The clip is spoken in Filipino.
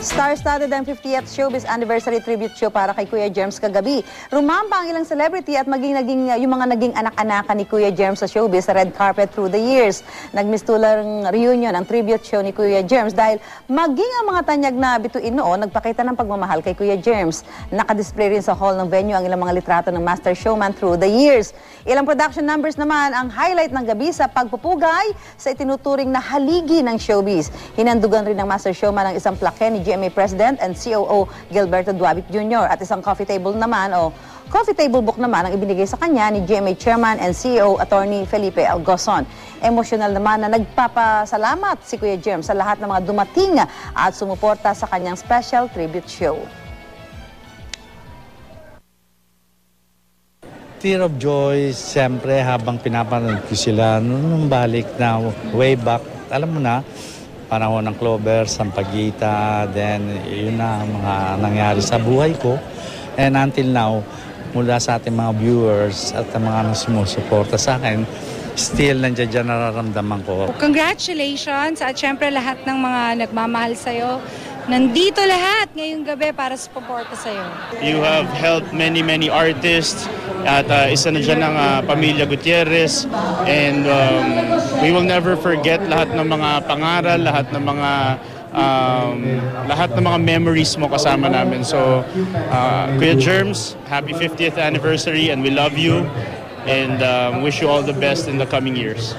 Star-studded ang 50th Showbiz Anniversary Tribute Show para kay Kuya Germs kagabi. Rumampa ang ilang celebrity at yung mga naging anak-anakan ni Kuya Germs sa showbiz sa red carpet through the years. Nagmistulang reunion ang tribute show ni Kuya Germs dahil maging ang mga tanyag na bituin noon nagpakita ng pagmamahal kay Kuya Germs. Nakadisplay rin sa hall ng venue ang ilang mga litrato ng master showman through the years. Ilang production numbers naman ang highlight ng gabi sa pagpupugay sa itinuturing na haligi ng showbiz. Hinandugan rin ng master showman ang isang plaque ni GMA President and COO Gilberto Duabit Jr. at isang coffee table book naman ang ibinigay sa kanya ni GMA Chairman and CEO Attorney Felipe Algozon. Emosyonal naman na nagpapasalamat si Kuya Germs sa lahat ng mga dumating at sumuporta sa kanyang special tribute show. Tear of joy, siyempre habang pinapanood ko sila nung balik na way back, alam mo na, panahon ng Clover, Sampaguita, then yun na ang mga nangyari sa buhay ko. And until now, mula sa ating mga viewers at ang mga sumusuporta sa akin, still nandiyan nararamdaman ko. Congratulations at syempre lahat ng mga nagmamahal sa'yo. Nandito lahat ngayong gabi para sa suporta sa'yo. You have helped many artists at isa na dyan ng Pamilya Gutierrez, and we will never forget lahat ng mga pangaral, lahat ng mga memories mo kasama namin. So Kuya Germs, happy 50th anniversary and we love you and wish you all the best in the coming years.